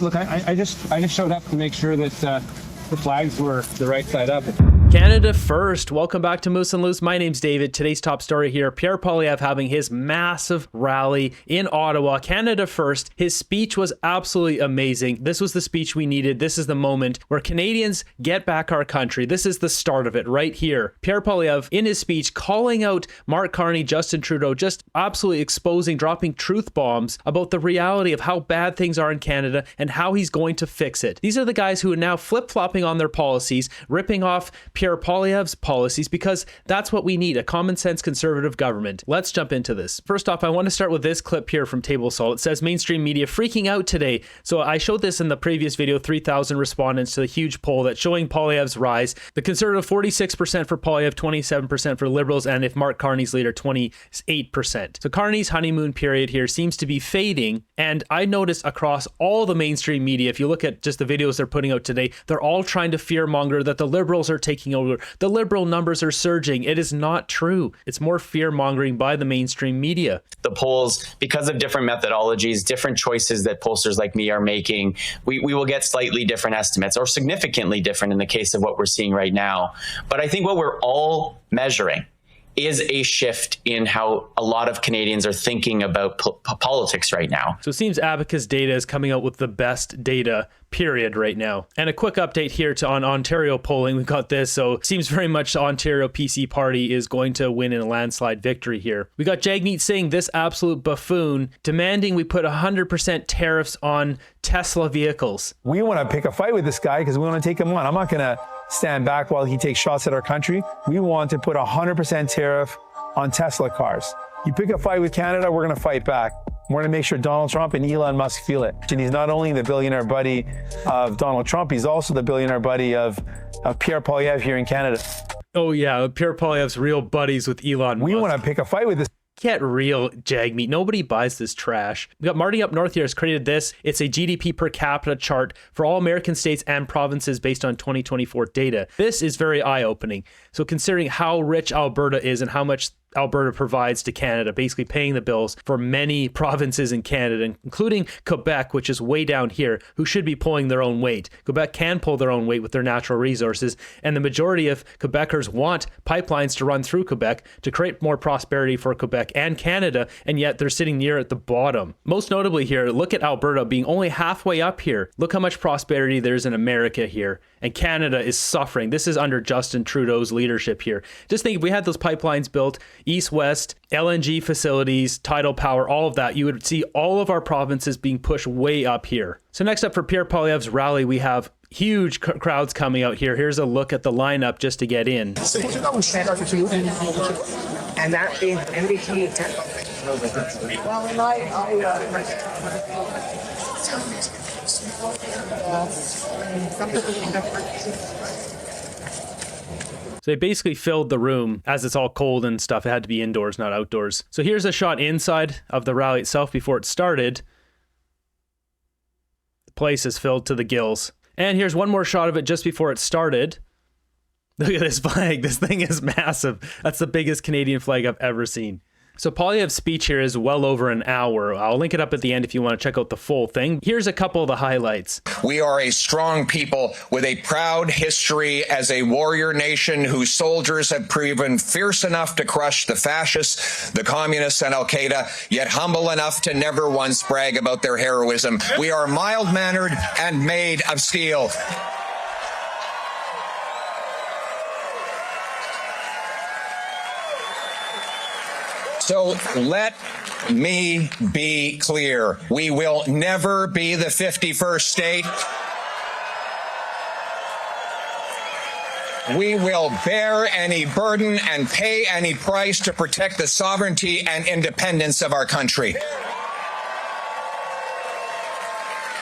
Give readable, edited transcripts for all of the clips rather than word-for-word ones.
Look, I just showed up to make sure that the flags were the right side up. Canada first. Welcome back to Moose and Loose. My name's David. Today's top story here. Pierre Poilievre having his massive rally in Ottawa. Canada first. His speech was absolutely amazing. This was the speech we needed. This is the moment where Canadians get back our country. This is the start of it right here. Pierre Poilievre in his speech calling out Marc, Carney, Justin Trudeau, just absolutely exposing, dropping truth bombs about the reality of how bad things are in Canada and how he's going to fix it. These are the guys who are now flip-flopping on their policies, ripping off Pierre Poilievre's policies, because that's what we need, a common sense conservative government. Let's jump into this. First off, I want to start with this clip here from Table Salt. It says mainstream media freaking out today. So I showed this in the previous video, 3,000 respondents to the huge poll that's showing Poilievre's rise. The conservative 46% for Poilievre, 27% for Liberals, and if Marc Carney's leader, 28%. So Carney's honeymoon period here seems to be fading, and I noticed across all the mainstream media, if you look at just the videos they're putting out today, they're all trying to fearmonger that the Liberals are taking over. The Liberal numbers are surging. It is not true. It's more fear-mongering by the mainstream media. The polls, because of different methodologies, different choices that pollsters like me are making, we will get slightly different estimates, or significantly different in the case of what we're seeing right now. But I think what we're all measuring is a shift in how a lot of Canadians are thinking about politics right now. So it seems Abacus data is coming out with the best data, period, right now. And a quick update here on Ontario polling. We got this. So it seems very much the Ontario PC party is going to win in a landslide victory here. We got Jagmeet Singh, this absolute buffoon, demanding we put 100% tariffs on Tesla vehicles. We want to pick a fight with this guy because we want to take him on. I'm not going to stand back while he takes shots at our country. We want to put 100% tariff on Tesla cars. You pick a fight with Canada, we're going to fight back. We're going to make sure Donald Trump and Elon Musk feel it. And he's not only the billionaire buddy of Donald Trump, he's also the billionaire buddy of Pierre Poilievre here in Canada. Oh yeah, Pierre Poilievre's real buddies with Elon Musk. We want to pick a fight with this. Get real, Jagmeet. Nobody buys this trash. We got Marty up north here has created this. It's a GDP per capita chart for all American states and provinces based on 2024 data. This is very eye-opening. So considering how rich Alberta is and how much Alberta provides to Canada, basically paying the bills for many provinces in Canada, including Quebec, which is way down here, who should be pulling their own weight. Quebec can pull their own weight with their natural resources, and the majority of Quebecers want pipelines to run through Quebec to create more prosperity for Quebec and Canada, and yet they're sitting near at the bottom. Most notably here, look at Alberta being only halfway up here. Look how much prosperity there's in America here, and Canada is suffering. This is under Justin Trudeau's leadership here. Just think, if we had those pipelines built, east-west, LNG facilities, tidal power, all of that, you would see all of our provinces being pushed way up here. So next up for Pierre Poilievre's rally, we have huge crowds coming out here. Here's a look at the lineup just to get in. And that being MVP. So they basically filled the room. As it's all cold and stuff, it had to be indoors, not outdoors. So here's a shot inside of the rally itself before it started. The place is filled to the gills. And here's one more shot of it just before it started. Look at this flag. This thing is massive. That's the biggest Canadian flag I've ever seen. So Poilievre's speech here is well over an hour. I'll link it up at the end if you want to check out the full thing. Here's a couple of the highlights. We are a strong people with a proud history as a warrior nation whose soldiers have proven fierce enough to crush the fascists, the communists, and Al-Qaeda, yet humble enough to never once brag about their heroism. We are mild-mannered and made of steel. So let me be clear. We will never be the 51st state. We will bear any burden and pay any price to protect the sovereignty and independence of our country.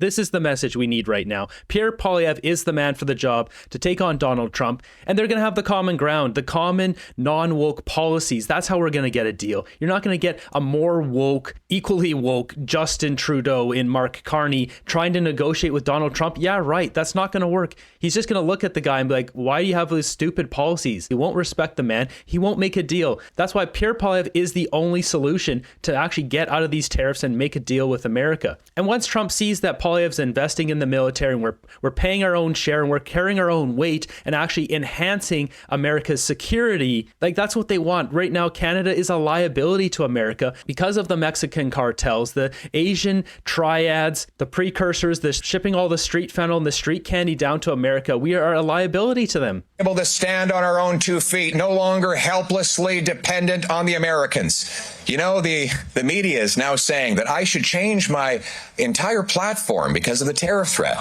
This is the message we need right now. Pierre Poilievre is the man for the job to take on Donald Trump, and they're going to have the common ground, the common non-woke policies. That's how we're going to get a deal. You're not going to get a more woke, equally woke Justin Trudeau in Marc Carney trying to negotiate with Donald Trump. Yeah, right. That's not going to work. He's just going to look at the guy and be like, why do you have these stupid policies? He won't respect the man. He won't make a deal. That's why Pierre Poilievre is the only solution to actually get out of these tariffs and make a deal with America. And once Trump sees that Poilievre's investing in the military, and we're paying our own share, and we're carrying our own weight and actually enhancing America's security. Like, that's what they want. Right now, Canada is a liability to America because of the Mexican cartels, the Asian triads, the precursors, the shipping all the street fentanyl and the street candy down to America. We are a liability to them. Able to stand on our own 2 feet, no longer helplessly dependent on the Americans. You know, the media is now saying that I should change my entire platform because of the tariff threat.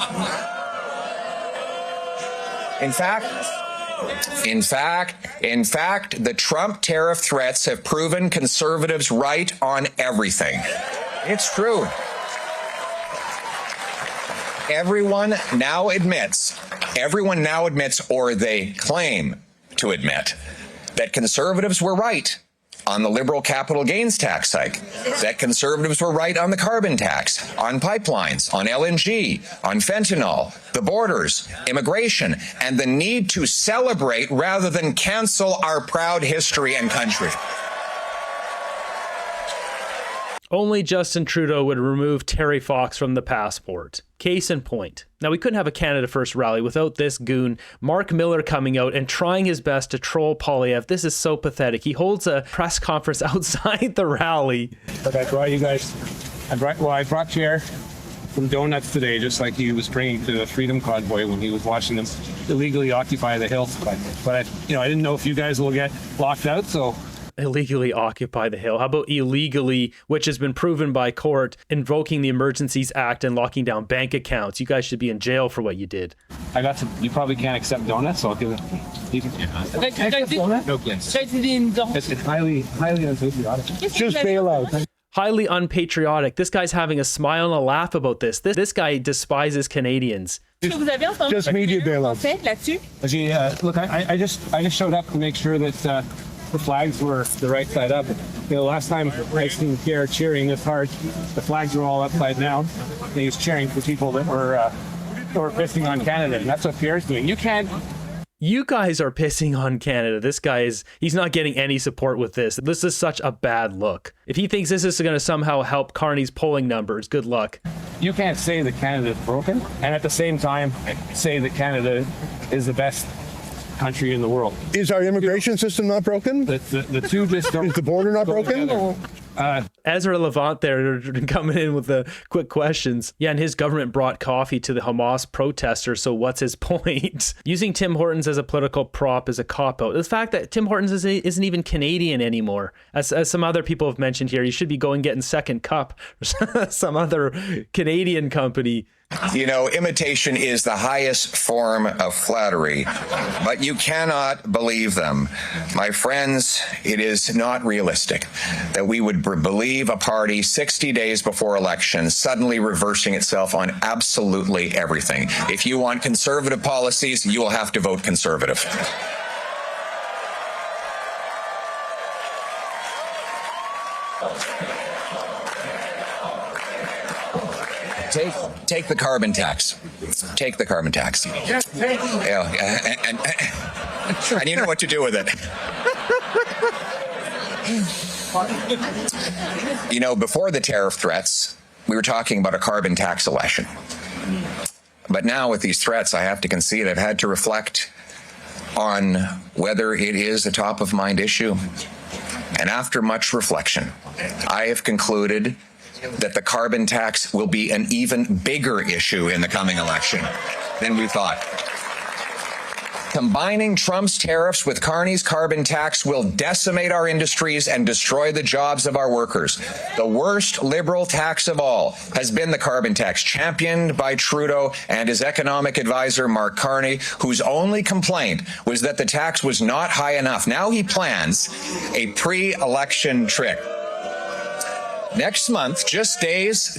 In fact, the Trump tariff threats have proven conservatives right on everything. It's true. Everyone now admits, or they claim to admit, that conservatives were right on the liberal capital gains tax hike, that conservatives were right on the carbon tax, on pipelines, on LNG, on fentanyl, the borders, immigration, and the need to celebrate rather than cancel our proud history and country. Only Justin Trudeau would remove Terry Fox from the passport. Case in point. Now, we couldn't have a Canada First rally without this goon, Marc Miller, coming out and trying his best to troll Poilievre. This is so pathetic. He holds a press conference outside the rally. But I brought you guys, I brought Pierre some donuts today, just like he was bringing to the Freedom Convoy when he was watching them illegally occupy the Hill. But I didn't know if you guys will get locked out, so... Illegally occupy the Hill. How about illegally, which has been proven by court, invoking the Emergencies Act and locking down bank accounts? You guys should be in jail for what you did. I got some. You probably can't accept donuts, so I'll give it. You can accept donut? No, please. It's highly unpatriotic. Just bail out. Highly unpatriotic. This guy's having a smile and a laugh about this. This guy despises Canadians. Just media bailout. Look, I just showed up to make sure that the flags were the right side up. Last time I seen Pierre cheering this hard, the flags were all upside down. He was cheering for people that were pissing on Canada, and that's what Pierre's doing. You guys are pissing on Canada. This guy he's not getting any support with this. This is such a bad look. If he thinks this is going to somehow help Carney's polling numbers, good luck. You can't say that Canada is broken, and at the same time say that Canada is the best country in the world. Is our immigration system not broken? The two just don't. Is the border not broken? Ezra Levant there coming in with the quick questions. Yeah, and his government brought coffee to the Hamas protesters, so what's his point? Using Tim Hortons as a political prop is a cop-out. The fact that Tim Hortons isn't even Canadian anymore, as some other people have mentioned here, you should be going getting Second Cup or some other Canadian company. You know, imitation is the highest form of flattery, but you cannot believe them. My friends, it is not realistic that we would believe a party 60 days before election suddenly reversing itself on absolutely everything. If you want conservative policies, you will have to vote conservative. Take the carbon tax. Take the carbon tax. Yeah, and you know what to do with it. You know, before the tariff threats, we were talking about a carbon tax election. But now with these threats, I have to concede I've had to reflect on whether it is a top of mind issue. And after much reflection, I have concluded that the carbon tax will be an even bigger issue in the coming election than we thought. Combining Trump's tariffs with Carney's carbon tax will decimate our industries and destroy the jobs of our workers. The worst liberal tax of all has been the carbon tax, championed by Trudeau and his economic advisor, Marc Carney, whose only complaint was that the tax was not high enough. Now he plans a pre-election trick. Next month, just days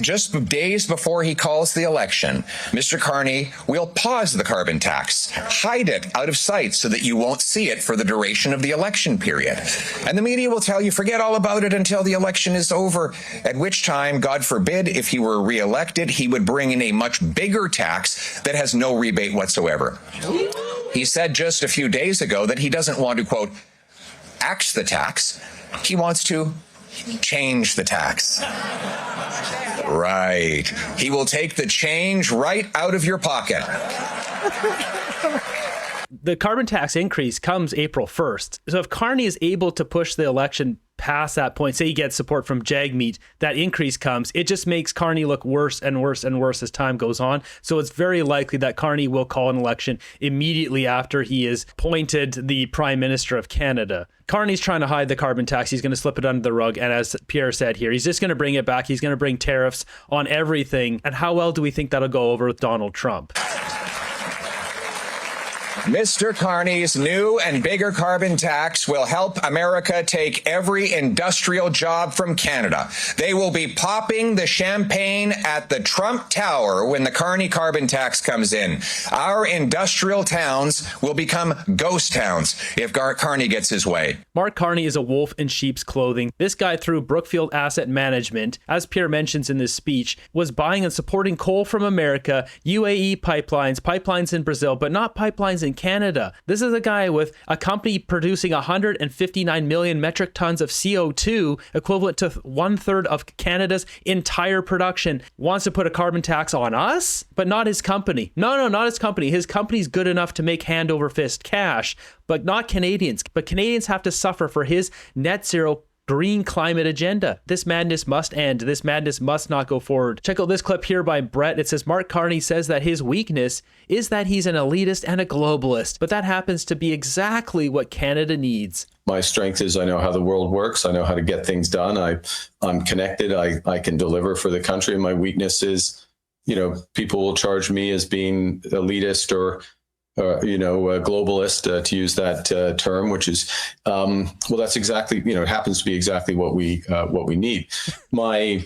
before he calls the election, Mr. Carney will pause the carbon tax, hide it out of sight so that you won't see it for the duration of the election period. And the media will tell you, forget all about it until the election is over, at which time, God forbid, if he were reelected, he would bring in a much bigger tax that has no rebate whatsoever. He said just a few days ago that he doesn't want to, quote, axe the tax. He wants to change the tax. Right. He will take the change right out of your pocket. The carbon tax increase comes April 1st. So if Carney is able to push the election past that point, say he gets support from Jagmeet, that increase comes, it just makes Carney look worse and worse and worse as time goes on. So it's very likely that Carney will call an election immediately after he is appointed the Prime Minister of Canada. Carney's trying to hide the carbon tax. He's going to slip it under the rug. And as Pierre said here, he's just going to bring it back. He's going to bring tariffs on everything. And how well do we think that'll go over with Donald Trump? Mr. Carney's new and bigger carbon tax will help America take every industrial job from Canada. They will be popping the champagne at the Trump Tower when the Carney carbon tax comes in. Our industrial towns will become ghost towns if Carney gets his way. Marc Carney is a wolf in sheep's clothing. This guy, through Brookfield Asset Management, as Pierre mentions in this speech, was buying and supporting coal from America, UAE pipelines in Brazil, but not pipelines in Canada. This is a guy with a company producing 159 million metric tons of CO2, equivalent to 1/3 of Canada's entire production, wants to put a carbon tax on us, but not his company. No, not his company. His company's good enough to make hand over fist cash, but not Canadians. But Canadians have to suffer for his net zero green climate agenda. This madness must end. This madness must not go forward. Check out this clip here by Brett. It says, Marc Carney says that his weakness is that he's an elitist and a globalist, but that happens to be exactly what Canada needs. My strength is I know how the world works. I know how to get things done. I'm connected. I can deliver for the country. My weakness is, people will charge me as being elitist or a globalist, to use that term, which is, that's exactly, it happens to be exactly what we need. My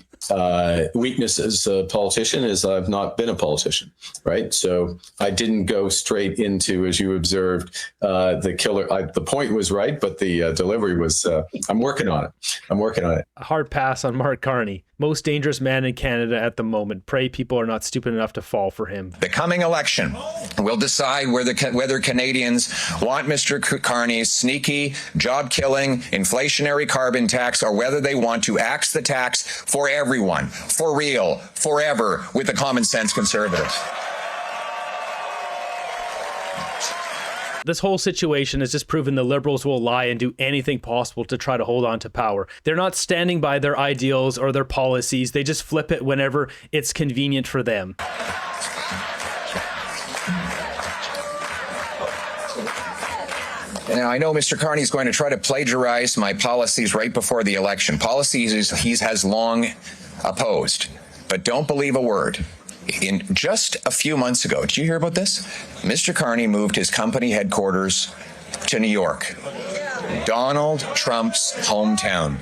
weakness as a politician is I've not been a politician, right? So I didn't go straight into, as you observed, the killer. The point was right, but the delivery was, I'm working on it. A hard pass on Marc Carney. Most dangerous man in Canada at the moment. Pray people are not stupid enough to fall for him. The coming election will decide whether Canadians want Mr. Carney's sneaky, job-killing, inflationary carbon tax, or whether they want to axe the tax for everyone, for real, forever, with the common sense conservatives. This whole situation has just proven the Liberals will lie and do anything possible to try to hold on to power. They're not standing by their ideals or their policies. They just flip it whenever it's convenient for them. Now, I know Mr. Carney is going to try to plagiarize my policies right before the election. Policies he has long opposed, but don't believe a word. In just a few months ago, did you hear about this? Mr. Carney moved his company headquarters to New York, Donald Trump's hometown,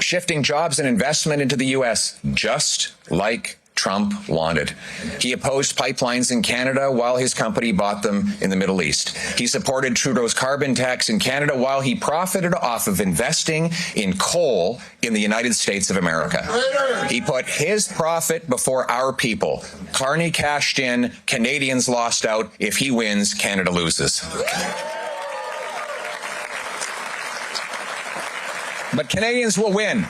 shifting jobs and investment into the U.S., just like Trump wanted. He opposed pipelines in Canada while his company bought them in the Middle East. He supported Trudeau's carbon tax in Canada while he profited off of investing in coal in the United States of America. He put his profit before our people. Carney cashed in, Canadians lost out. If he wins, Canada loses. But Canadians will win.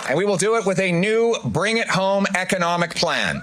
And we will do it with a new Bring It Home economic plan.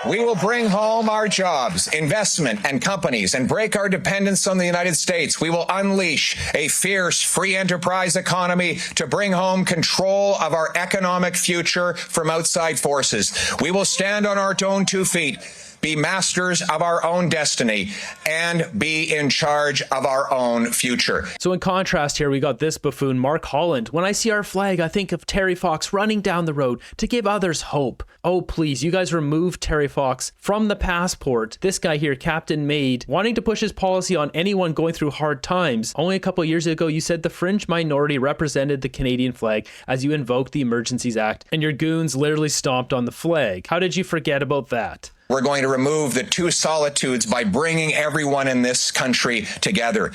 We will bring home our jobs, investment, and companies and break our dependence on the United States. We will unleash a fierce free enterprise economy to bring home control of our economic future from outside forces. We will stand on our own 2 feet, be masters of our own destiny, and be in charge of our own future. So in contrast here, we got this buffoon, Mark Holland. When I see our flag, I think of Terry Fox running down the road to give others hope. Oh, please, you guys remove Terry Fox from the passport. This guy here, Captain Made, wanting to push his policy on anyone going through hard times. Only a couple years ago, you said the fringe minority represented the Canadian flag as you invoked the Emergencies Act, and your goons literally stomped on the flag. How did you forget about that? We're going to remove the two solitudes by bringing everyone in this country together.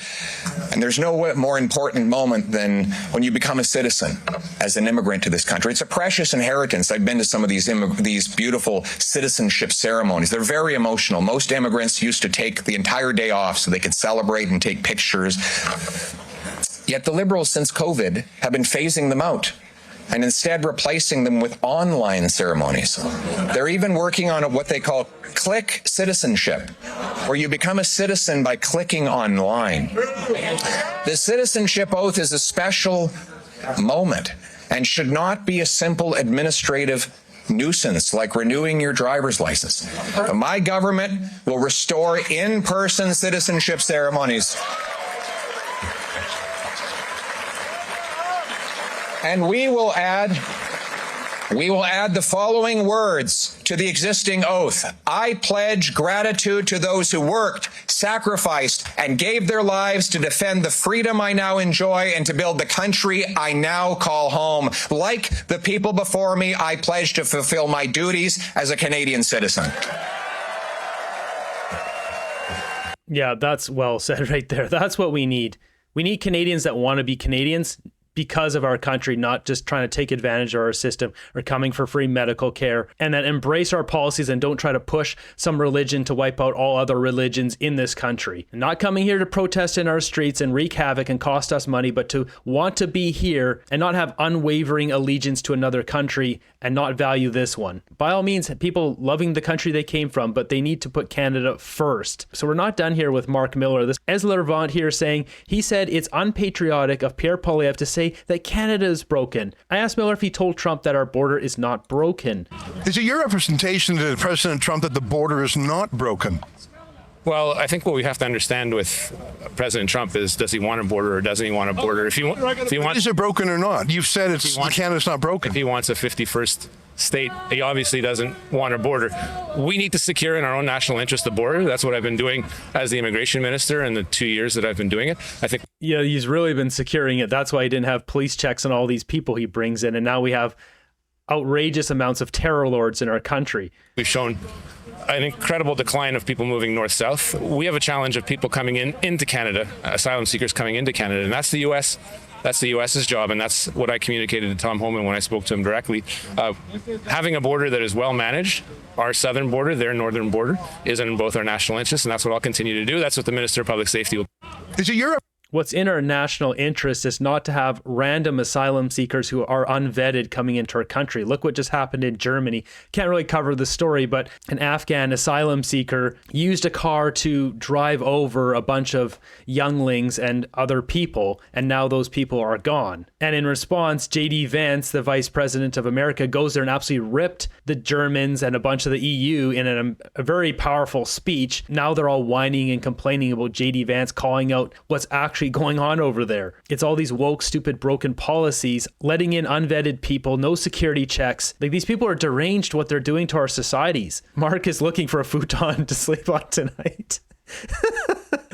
And there's no more important moment than when you become a citizen as an immigrant to this country. It's a precious inheritance. I've been to some of these beautiful citizenship ceremonies. They're very emotional. Most immigrants used to take the entire day off so they could celebrate and take pictures. Yet the Liberals, since COVID, have been phasing them out. and instead replacing them with online ceremonies. They're even working on what they call click citizenship, where you become a citizen by clicking online. The citizenship oath is a special moment and should not be a simple administrative nuisance like renewing your driver's license. My government will restore in-person citizenship ceremonies. And we will add the following words to the existing oath. I pledge gratitude to those who worked, sacrificed, and gave their lives to defend the freedom I now enjoy and to build the country I now call home. Like the people before me, I pledge to fulfill my duties as a Canadian citizen. Yeah, that's well said right there. That's what we need. We need Canadians that want to be Canadians because of our country, not just trying to take advantage of our system or coming for free medical care, and that embrace our policies and don't try to push some religion to wipe out all other religions in this country. And not coming here to protest in our streets and wreak havoc and cost us money, but to want to be here and not have unwavering allegiance to another country and not value this one. By all means, people loving the country they came from, but they need to put Canada first. So we're not done here with Marc Miller. This Esler Vaught here saying, he said it's unpatriotic of Pierre Poilievre to say that Canada is broken. I asked Miller if he told Trump that our border is not broken. Is it your representation to President Trump that the border is not broken? Well, I think what we have to understand with President Trump is, does he want a border or doesn't he want a border? If he wants, is it broken or not? You've said Canada's not broken. If he wants a 51st state, he obviously doesn't want a border. We need to secure in our own national interest the border. That's what I've been doing as the immigration minister in the 2 years that I've been doing it. I think. Yeah, he's really been securing it. That's why he didn't have police checks on all these people he brings in. And now we have outrageous amounts of terror lords in our country. We've shown an incredible decline of people moving north-south. We have a challenge of people coming into Canada, asylum seekers coming into Canada, and that's the U.S. That's the U.S.'s job, and that's what I communicated to Tom Homan when I spoke to him directly. Having a border that is well managed, our southern border, their northern border, is in both our national interests, and that's what I'll continue to do. That's what the Minister of Public Safety will do. Is it Europe? What's in our national interest is not to have random asylum seekers who are unvetted coming into our country. Look what just happened in Germany. Can't really cover the story, but an Afghan asylum seeker used a car to drive over a bunch of younglings and other people, and now those people are gone. And in response, J.D. Vance, the Vice President of America, goes there and absolutely ripped the Germans and a bunch of the EU in a very powerful speech. Now they're all whining and complaining about J.D. Vance calling out what's actually going on over there. It's all these woke, stupid, broken policies, letting in unvetted people, no security checks. Like, these people are deranged what they're doing to our societies. Marc is looking for a futon to sleep on tonight.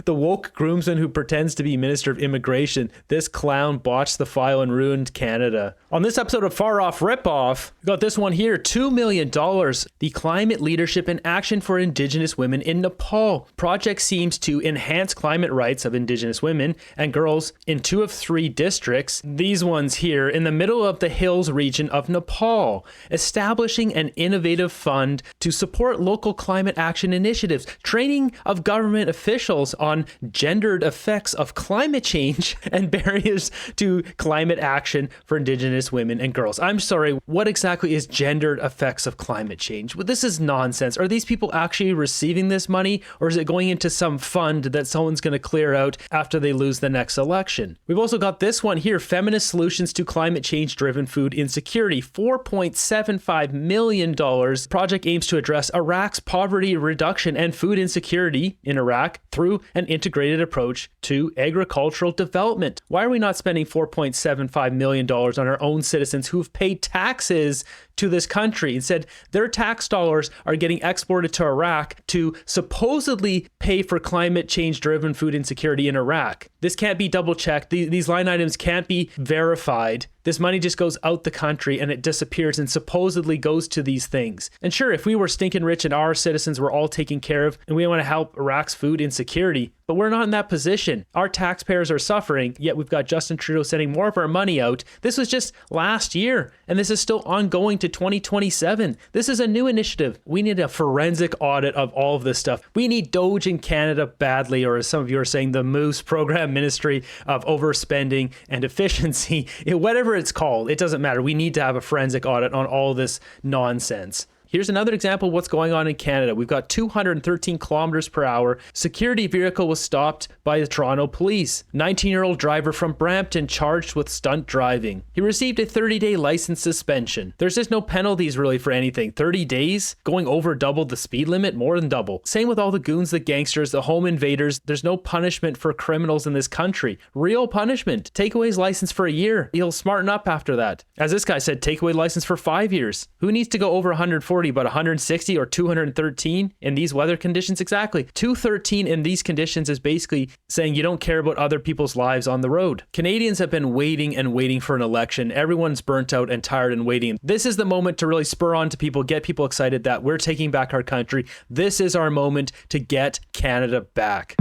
The woke groomsman who pretends to be Minister of Immigration. This clown botched the file and ruined Canada. On this episode of Far Off Ripoff, we got this one here, $2 million. The Climate Leadership and Action for Indigenous Women in Nepal. Project seems to enhance climate rights of Indigenous women and girls in 2 of 3 districts. These ones here in the middle of the hills region of Nepal. Establishing an innovative fund to support local climate action initiatives. Training of government officials on gendered effects of climate change and barriers to climate action for Indigenous women and girls. I'm sorry, what exactly is gendered effects of climate change? Well, this is nonsense. Are these people actually receiving this money, or is it going into some fund that someone's going to clear out after they lose the next election? We've also got this one here, Feminist Solutions to Climate Change-Driven Food Insecurity, $4.75 million. Project aims to address Iraq's poverty reduction and food insecurity in Iraq through an integrated approach to agricultural development. Why are we not spending $4.75 million on our own citizens who've paid taxes to this country? Instead, their tax dollars are getting exported to Iraq to supposedly pay for climate change-driven food insecurity in Iraq. This can't be double-checked. These line items can't be verified. This money just goes out the country and it disappears and supposedly goes to these things. And sure, if we were stinking rich and our citizens were all taken care of and we want to help Iraq's food insecurity, but we're not in that position. Our taxpayers are suffering, yet we've got Justin Trudeau sending more of our money out. This was just last year, and this is still ongoing to 2027. This is a new initiative. We need a forensic audit of all of this stuff. We need Doge in Canada badly, or as some of you are saying, the Moose Program Ministry of Overspending and Efficiency. Whatever it's called, it doesn't matter. We need to have a forensic audit on all this nonsense. Here's another example of what's going on in Canada. We've got 213 kilometers per hour. Security vehicle was stopped by the Toronto police. 19-year-old driver from Brampton charged with stunt driving. He received a 30-day license suspension. There's just no penalties really for anything. 30 days? Going over double the speed limit? More than double. Same with all the goons, the gangsters, the home invaders. There's no punishment for criminals in this country. Real punishment. Take away his license for a year. He'll smarten up after that. As this guy said, take away license for 5 years. Who needs to go over 140? But 160 or 213 in these weather conditions? Exactly. 213 in these conditions is basically saying you don't care about other people's lives on the road. Canadians have been waiting and waiting for an election. Everyone's burnt out and tired and waiting. This is the moment to really spur on to people, get people excited that we're taking back our country. This is our moment to get Canada back.